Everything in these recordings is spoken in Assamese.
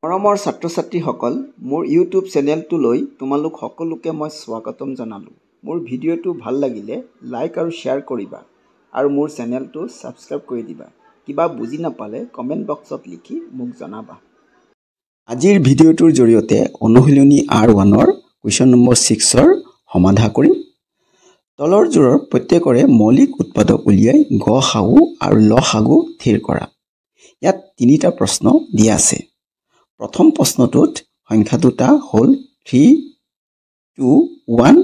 মৰমৰ ছাত্ৰ-ছাত্ৰীসকল, মোৰ ইউটিউব চেনেলটোলৈ তোমালোক সকলোকে মই স্বাগতম জনালোঁ। মোৰ ভিডিঅ'টো ভাল লাগিলে লাইক আৰু শ্বেয়াৰ কৰিবা আৰু মোৰ চেনেলটো ছাবস্ক্ৰাইব কৰি দিবা। কিবা বুজি নাপালে কমেণ্ট বক্সত লিখি মোক জনাবা। আজিৰ ভিডিঅ'টোৰ জৰিয়তে অনুশীলনী R1ৰ কুৱেশ্যন নম্বৰ 6ৰ সমাধা কৰিম। তলৰ যোৰৰ প্ৰত্যেকৰে মৌলিক উৎপাদক উলিয়াই গ সাগু আৰু ল সাগু থিৰ কৰা। ইয়াত তিনিটা প্ৰশ্ন দিয়া আছে। প্ৰথম প্ৰশ্নটোত সংখ্যা দুটা হ'ল 321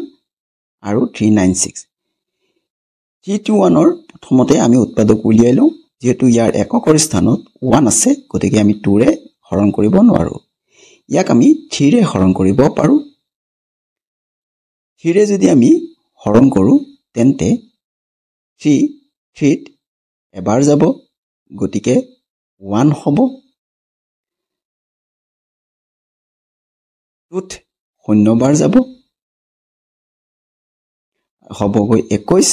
আৰু 396। 321ৰ প্ৰথমতে আমি উৎপাদক উলিয়াই লওঁ। যেহেতু ইয়াৰ এককৰ স্থানত 1 আছে, গতিকে আমি 2ৰে হৰণ কৰিব নোৱাৰোঁ। ইয়াক আমি 3ৰে হৰণ কৰিব পাৰোঁ। 3ৰে যদি আমি হৰণ কৰোঁ তেন্তে 3ত এবাৰ যাব, গতিকে 1 হ'ব। 2ত 0 বাৰ যাব, হ'বগৈ 21।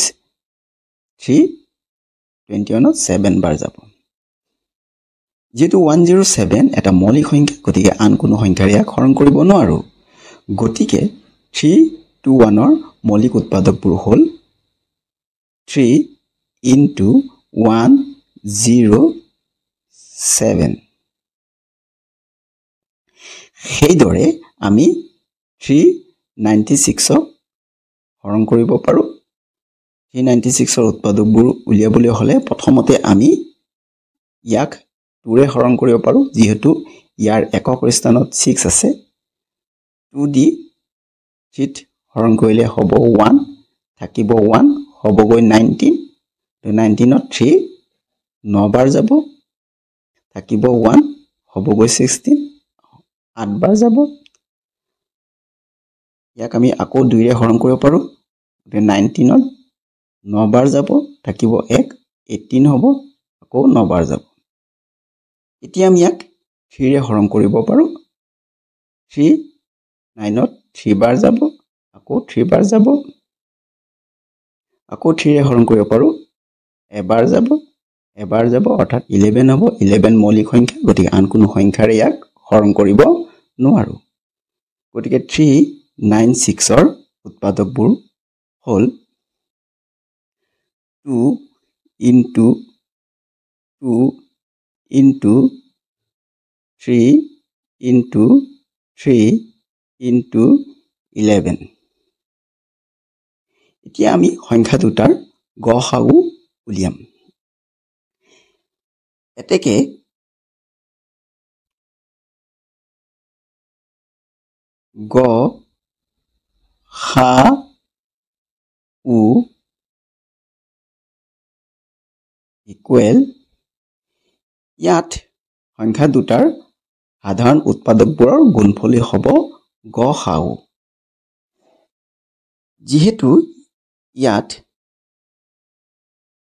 321ত 7 বাৰ যাব। যিহেতু 107 এটা মৌলিক সংখ্যা, গতিকে আন কোনো সংখ্যাৰে ইয়াক হৰণ কৰিব নোৱাৰোঁ। গতিকে 321ৰ মৌলিক উৎপাদকবোৰ হ'ল 3 × 107। সেইদৰে আমি 396ক হৰণ কৰিব পাৰোঁ। 396ৰ উৎপাদকবোৰ উলিয়াবলৈ হ'লে প্ৰথমতে আমি ইয়াক 2ৰে হৰণ কৰিব পাৰোঁ। যিহেতু ইয়াৰ একক স্থানত 6 আছে, 2 দি 3ত হৰণ কৰিলে হ'ব 1, থাকিব 1, হ'বগৈ 19। 19ত 3 9 বাৰ যাব, থাকিব 1, হ'বগৈ 16, 8 বাৰ যাব। ইয়াক আমি আকৌ 2ৰে হৰণ কৰিব পাৰোঁ। 19ত 9 বাৰ যাব, থাকিব 1, 18 হ'ব, আকৌ 9 বাৰ যাব। এতিয়া আমি ইয়াক 3ৰে হৰণ কৰিব পাৰোঁ। 9ত 3 বাৰ যাব, আকৌ 3 বাৰ যাব, আকৌ 3ৰে হৰণ কৰিব পাৰোঁ। এবাৰ যাব, এবাৰ যাব, অৰ্থাৎ 11 হ'ব। 11 মৌলিক সংখ্যা, গতিকে আন কোনো সংখ্যাৰে ইয়াক হৰণ কৰিব নোৱাৰোঁ। গতিকে 396ৰ উৎপাদকবোৰ হ'ল 2 × 2 × 3 × 3 × 11। এতিয়া আমি সংখ্যা দুটাৰ গ সাগু উলিয়াম। এতেকে গ সা উ ইকুৱেল, ইয়াত সংখ্যা দুটাৰ সাধাৰণ উৎপাদকবোৰৰ গুণফলেই হ'ব গ সা উ। যিহেতু ইয়াত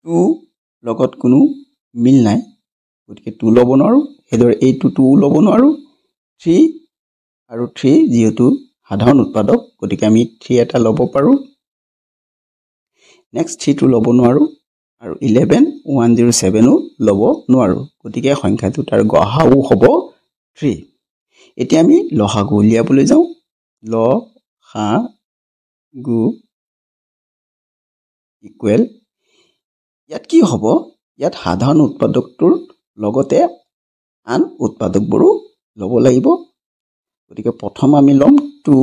2 লগত কোনো মিল নাই, গতিকে 2 ল'ব নোৱাৰোঁ। সেইদৰে এইটো 2 ল'ব নোৱাৰোঁ। 3 আৰু 3 যিহেতু সাধাৰণ উৎপাদক, গতিকে আমি 3 এটা ল'ব পাৰোঁ। নেক্সট 3টো ল'ব নোৱাৰোঁ, আৰু 11 107ও ল'ব নোৱাৰোঁ। গতিকে সংখ্যা দুটাৰ গ সা উ হ'ব 3। এতিয়া আমি ল সাগু উলিয়াবলৈ যাওঁ। ল সা গু ইকুৱেল, ইয়াত কি হ'ব? ইয়াত সাধাৰণ উৎপাদকটোৰ লগতে আন উৎপাদকবোৰো ল'ব লাগিব। গতিকে প্ৰথম আমি ল'ম 2।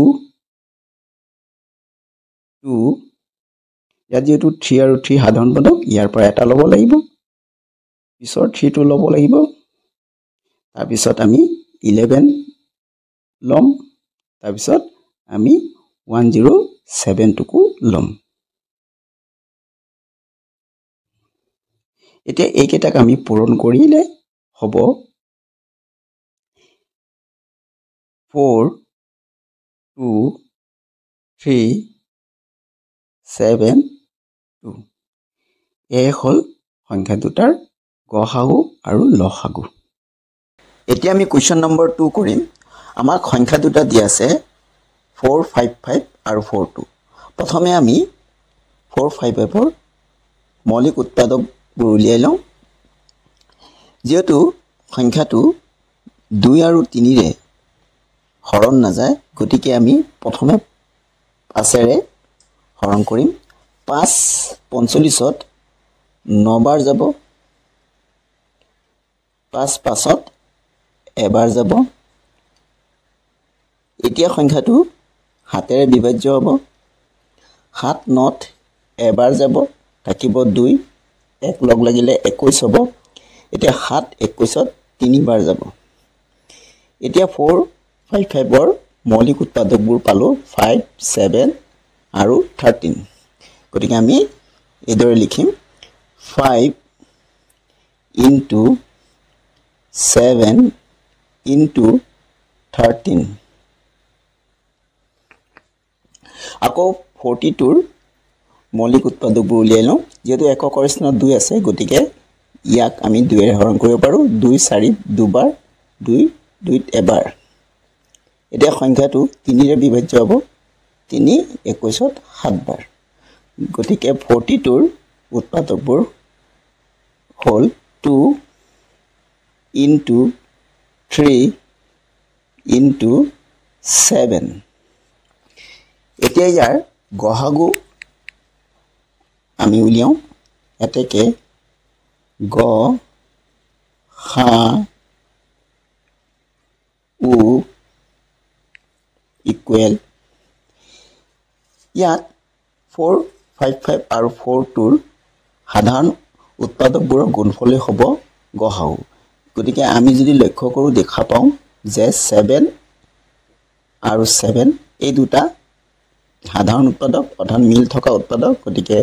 ইয়াত যিহেতু 3 আৰু 3 সাধাৰণ উৎপাদক, ইয়াৰ পৰা এটা ল'ব লাগিব। পিছৰ 3টো ল'ব লাগিব। তাৰপিছত আমি 11 ল'ম। তাৰপিছত আমি 107টোকো ল'ম। এতিয়া এইকেইটাক আমি পূৰণ কৰিলে হ'ব 4 2 3 7 2। এয়ে হ'ল সংখ্যা দুটাৰ গ সাগু আৰু ল সাগু। এতিয়া আমি কুৱেশ্যন নম্বৰ 2 কৰিম। আমাক সংখ্যা দুটা দিয়া আছে 455 আৰু 42। প্ৰথমে আমি 455ৰ মৌলিক উৎপাদকবোৰ উলিয়াই লওঁ। যিহেতু সংখ্যাটো 2 আৰু 3 ৰে হৰণ নাযায় গতিকে আমি প্ৰথমে 5 ৰে হৰণ কৰিম 5 45ত 9 বাৰ যাব 5 5ত এবাৰ যাব এতিয়া সংখ্যাটো 7 ৰে বিভাজ্য হ'ব 7 9ত এবাৰ যাব থাকিব 2 এক লগ লাগিলে 21 হ'ব এতিয়া 7 21ত 3 বাৰ যাব এতিয়া 4 5 5ৰ মৌলিক উৎপাদকবোৰ পালো 5 7 আৰু 13 গতিকে আমি এদৰে লিখিম 5 into 7 into 13 আকৌ 42ৰ মৌলিক উৎপাদকবোৰ উলিয়াই লওঁ যেহেতু এককৰ স্থানত 2 আছে গতিকে ইয়াক আমি 2 ৰে হৰণ কৰিব পাৰো 2 4 দুবাৰ 2 2 এবাৰ এতিয়া সংখ্যাটো 3 ৰে বিভাজ্য হ'ব 3 21ত 7 বাৰ গতিকে 42ৰ উৎপাদকবোৰ হ'ল 2 into 3 into 7 এতিয়া ইয়াৰ গহাগু আমি উলিয়াও এতেকে গ হা উ ইকুৱেল ইয়াত 4 5 5 আৰু 4 ৰ সাধাৰণ উৎপাদকবোৰৰ গুণফলেই হ'ব গহাগু গতিকে আমি যদি লক্ষ্য কৰোঁ দেখা পাওঁ যে 7 আৰু 7 এই দুটা সাধাৰণ উৎপাদক অৰ্থাৎ মিল থকা উৎপাদক গতিকে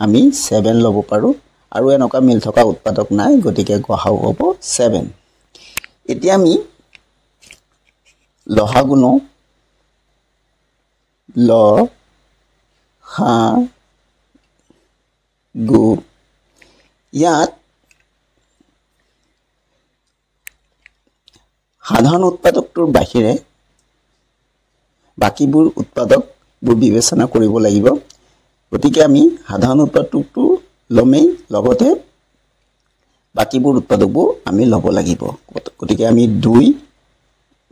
আমি 7 ল'ব পাৰো আৰু এনেকুৱা মিল থকা উৎপাদক নাই গতিকে গহাগু হ'ব 7 এতিয়া আমি লহাগু লওঁ ল হা গু ইয়াত সাধাৰণ উৎপাদকটোৰ বাহিৰে বাকিবোৰ উৎপাদকবোৰ বিবেচনা কৰিব লাগিব গতিকে আমি সাধাৰণ উৎপাদকটো লমেই লগতে বাকিবোৰ উৎপাদকবোৰ আমি ল'ব লাগিব গতিকে আমি 2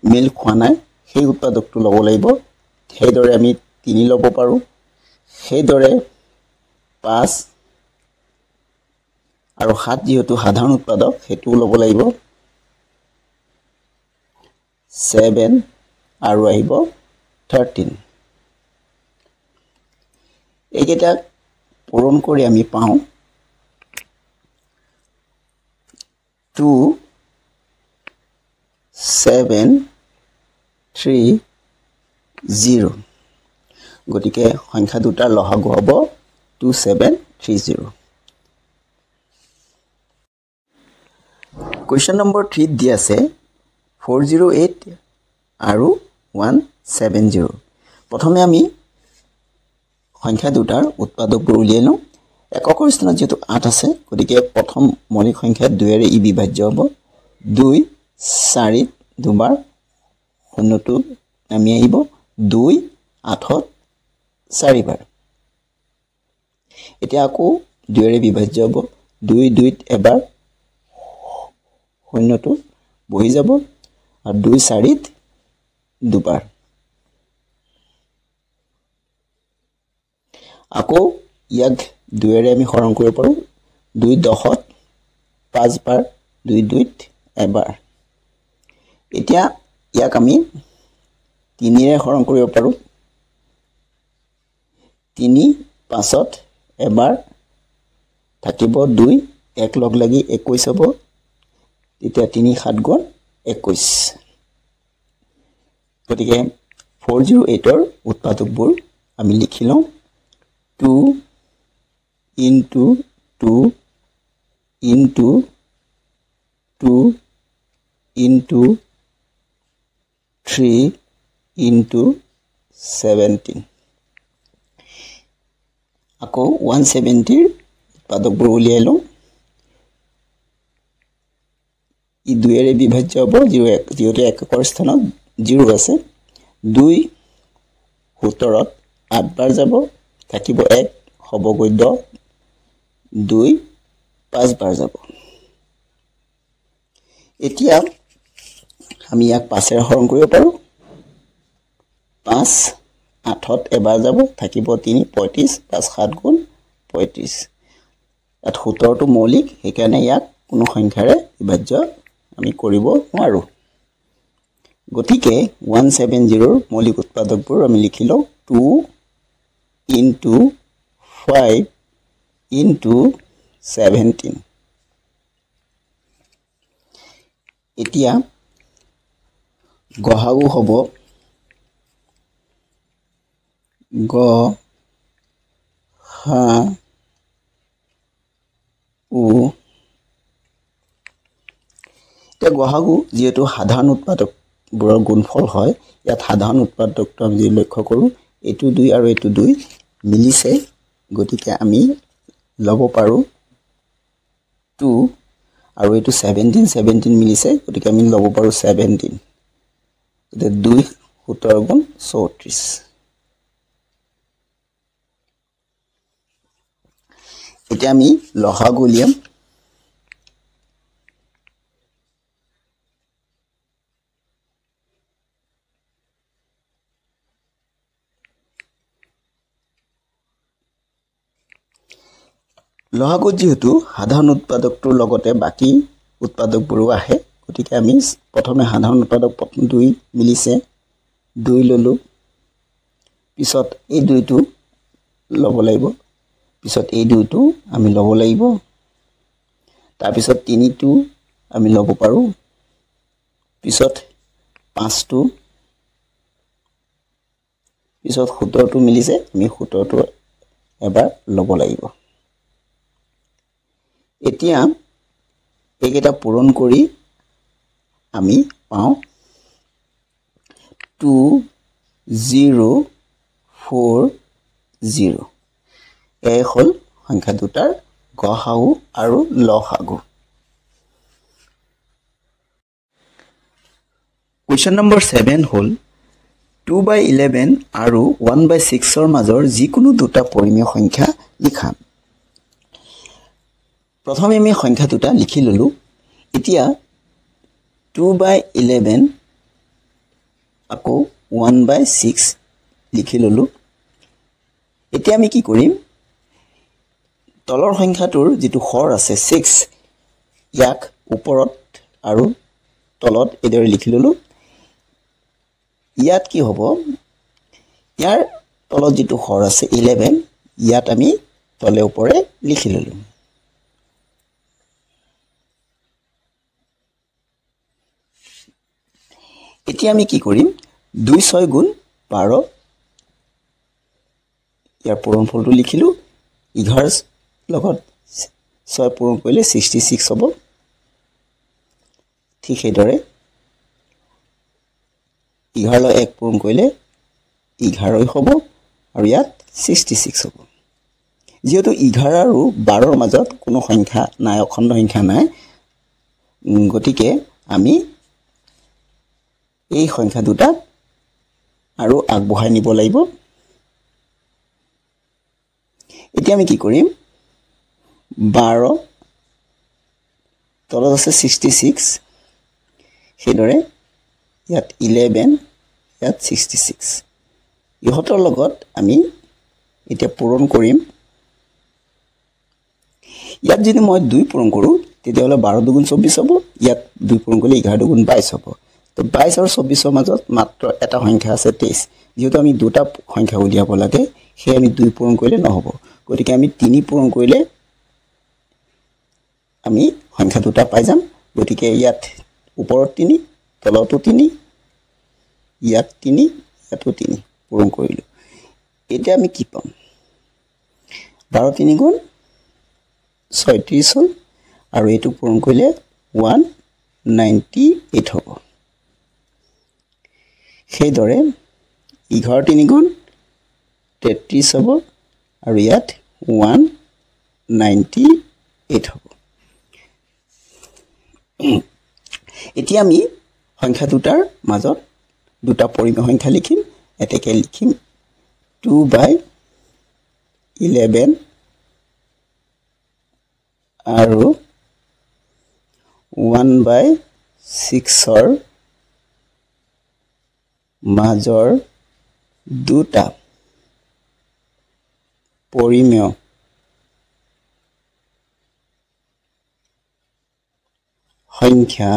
মিল খোৱা নাই সেই উৎপাদকটো ল'ব লাগিব সেইদৰে আমি 3 ল'ব পাৰো সেইদৰে 5 আৰু 7 যেহেতু সাধাৰণ উৎপাদক হেতু ল'ব লাগিব 7 আৰু আহিব 13 এইকেইটা পূৰণ কৰি আমি পাওঁ 2 7 3 0 গতিকে সংখ্যা দুটাৰ লহাগু হ'ব 2730 Question number 3 দিয়া আছে 408 আৰু 170 প্ৰথমে আমি সংখ্যা দুটাৰ উৎপাদকবোৰ উলিয়াই লওঁ এককৰ স্থানত যেহেতু 8 আছে গতিকে প্ৰথম মৌলিক সংখ্যা 2 ৰে ই বিভাজ্য হ'ব 2 4 দুবাৰ শূন্যটো নামি আহিব 2 8ত 4 বাৰ এতিয়া আকৌ 2 ৰে বিভাজ্য হ'ব 2 2ত এবাৰ শূন্যটো বহি যাব আৰু 2 4ত দুবাৰ আকৌ ইয়াক 2 ৰে আমি হৰণ কৰিব পাৰো 2 10ত 5 বাৰ 2 2ত এবাৰ এতিয়া ইয়াক আমি 3 ৰে হৰণ কৰিব পাৰো 3 5ত এবাৰ থাকিব 2 এক লগ লাগি 21 হ'ব তেতিয়া 3 7 গুণ 21 গতিকে 408 ৰ উৎপাদকবোৰ আমি লিখি লওঁ 2 into 2 into 2 into 3 into 17 আকৌ 170 ৰ উৎপাদকবোৰ উলিয়াই লওঁ ই 2 ৰে বিভাজ্য হ'ব যেহেতু এককৰ স্থানত 0 আছে 2 17ত 8 বাৰ যাব থাকিব 1 হ'বগৈ 10 2 5 বাৰ যাব এতিয়া আমি ইয়াক 5 এৰে হৰণ কৰিব পাৰোঁ 5 8ত এবাৰ যাব থাকিব 3 35 5 7 গুণ 35 ইয়াত 17টো মৌলিক সেইকাৰণে ইয়াক কোনো সংখ্যাৰে বিভাজ্য আমি কৰিব নোৱাৰোঁ গতিকে 170 ৰ মৌলিক উৎপাদকবোৰ আমি লিখিলো 2 into 5 into 17 এতিয়া গহাগু হ'ব গ হা উ এতিয়া গহাগু যেহেতু সাধাৰণ উৎপাদকবোৰৰ গুণফল হয় ইয়াত সাধাৰণ উৎপাদকটো আমি যদি লক্ষ্য কৰোঁ এইটো 2 আৰু এইটো 2 মিলিছে গতিকে আমি লব পাৰোঁ 2 আৰু এইটো 17 মিলিছে গতিকে আমি লব পাৰোঁ 17 এটা 2 17 গুণ 34 এতিয়া আমি লসাগু উলিয়াম লসাগু যেহেতু সাধাৰণ উৎপাদকটোৰ লগতে বাকি উৎপাদকবোৰো আহে গতিকে আমি প্ৰথমে সাধাৰণ উৎপাদক 2 মিলিছে 2 ললো পিছত এই 2টো লব লাগিব পিছত এই 2টো আমি লব লাগিব তাৰ পিছত 3টো আমি লব পাৰোঁ পিছত 5টো পিছত 17টো মিলিছে আমি 17টো এবাৰ লব লাগিব এতিয়া এইকেইটা পূৰণ কৰি আমি পাওঁ 2040 এই হল সংখ্যা দুটাৰ গসাগু আৰু লসাগু কোৱেশ্চন নম্বৰ 7 হল 2/11 আৰু 1/6 ৰ মাজৰ যিকোনো দুটা পৰিমেয় সংখ্যা লিখা প্ৰথমে আমি সংখ্যা দুটা লিখি ললো এতিয়া 2/11 আকৌ 1/6 লিখি ললো এতিয়া আমি কি কৰিম তলৰ সংখ্যাটোৰ যেটো হৰ আছে 6 ইয়াক ওপৰত আৰু তলত এদৰে লিখি ললো ইয়াত কি হ'ব ইয়াৰ তলত যেটো হৰ আছে 11 ইয়াত আমি তলে ওপৰে লিখি ললো এতিয়া আমি কি কৰিম 2 6 গুণ 12 ইয়াৰ পূৰণফলটো লিখিলো 11 লগত 6 পূৰণ কৰিলে 66 হ'ব ঠিক সেইদৰে 11 লৈ 1 পূৰণ কৰিলে 11 হ'ব আৰু ইয়াত 66 হ'ব যেহেতু 11 আৰু 12 ৰ মাজত কোনো সংখ্যা নাই অখণ্ড সংখ্যা নাই গতিকে আমি এই সংখ্যা দুটা আৰু আগবঢ়াই নিব লাগিব এতিয়া আমি কি কৰিম 12 তলত আছে 66 সেইদৰে ইয়াত 11 ইয়াত 66 ইহঁতৰ লগত আমি এতিয়া পূৰণ কৰিম ইয়াত যদি মই 2 পূৰণ কৰোঁ তেতিয়াহ'লে 12 দুগুণ 24 হ'ব ইয়াত 2 পূৰণ কৰিলে 11 দুগুণ 22 হ'ব তো 22 আৰু 24 ৰ মাজত মাত্ৰ এটা সংখ্যা আছে 23 যেহেতু আমি দুটা সংখ্যা উলিয়াব লাগে সেই আমি 2 পূৰণ কৰিলে নহব গতিকে আমি 3 পূৰণ কৰিলে আমি সংখ্যা দুটা পাই যাম গতিকে ইয়াত ওপৰত 3 তলতো 3 ইয়াত 3 ইয়াতো 3 পূৰণ কৰিলো এতিয়া আমি কি পাম 12 3 গুণ 36 হ'ল আৰু এইটো পূৰণ কৰিলে 198 হ'ব সেইদৰে 11 3 গুণ 33 হ'ব আৰু ইয়াত 198 হ'ব এতিয়া আমি সংখ্যা দুটাৰ মাজত দুটা পৰিমেয় সংখ্যা লিখিম এতেকে লিখিম 2/11 আৰু 1/6 ৰ মাজৰ দুটা পৰিমেয় সংখ্যা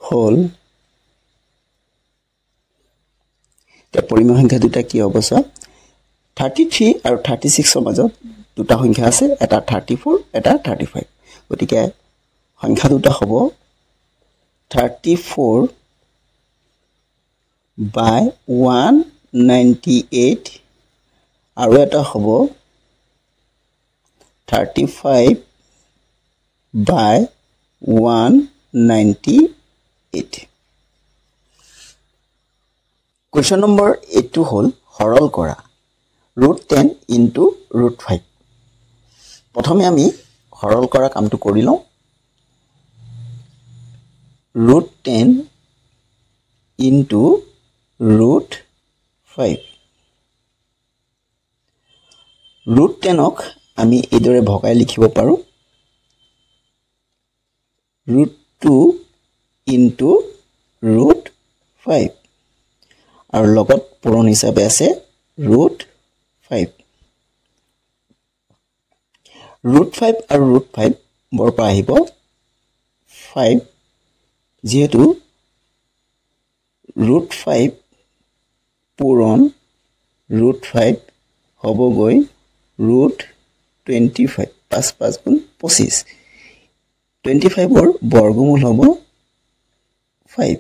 হল পৰিমেয় সংখ্যা দুটা কি হ'ব সব 33 আৰু 36 মাজত দুটা সংখ্যা আছে এটা 34 এটা 35 গতিকে সংখ্যা দুটা হ'ব 34 by 198 আৰু এটা হ'ব 35 by 198 Question number 8 হল সৰল কৰা √10 into √5 প্ৰথমে আমি সৰল কৰা কামটো কৰি লওঁ √10 into √5 √10ক আমি এইদৰে ভগাই লিখিব পাৰো √2 into √5 আৰু লগত পূৰণ হিচাপে আছে √5 √5 আৰু √5 বৰ পৰা আহিব 5 যেহেতু √5 পূৰণ √5 হ'বগৈ √25 5 5 গুণ 25 25 ৰ বৰ্গমূল হ'ব 5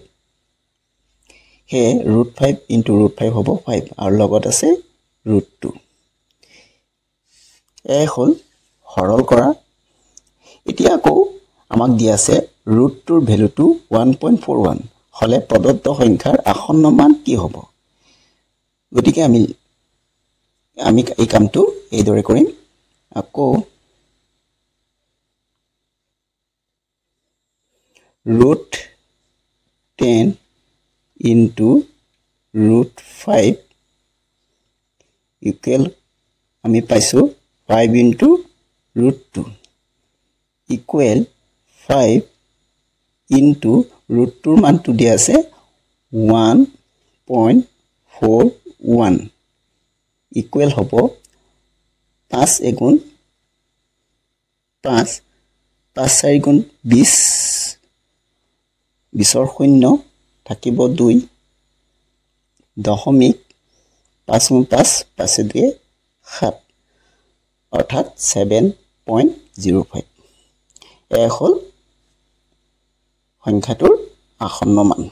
হে √5 into √5 হ'ব 5 আৰু লগত আছে √2 এ হল সৰল কৰা এতিয়া আকৌ আমাক দিয়া আছে √2 ৰ ভ্যালুটো 1.41 হলে প্ৰদত্ত সংখ্যাৰ আসন্ন মান কি হ'ব গতিকে আমি এই কামটো এইদৰে কৰিম আকৌ √10 into √5 equal আমি পাইছো 5 into √2 equal 5 into √2 মানটো দিয়া আছে 1.41 equal হ'ব 5 এগুণ 5 5 4 গুণ 20 20ৰ শূন্য থাকিব 2 দশমিক 5 গুণ 5 5 2 7 অৰ্থাৎ 7.05 এ হল সংখ্যাটোৰ আসন্ন মান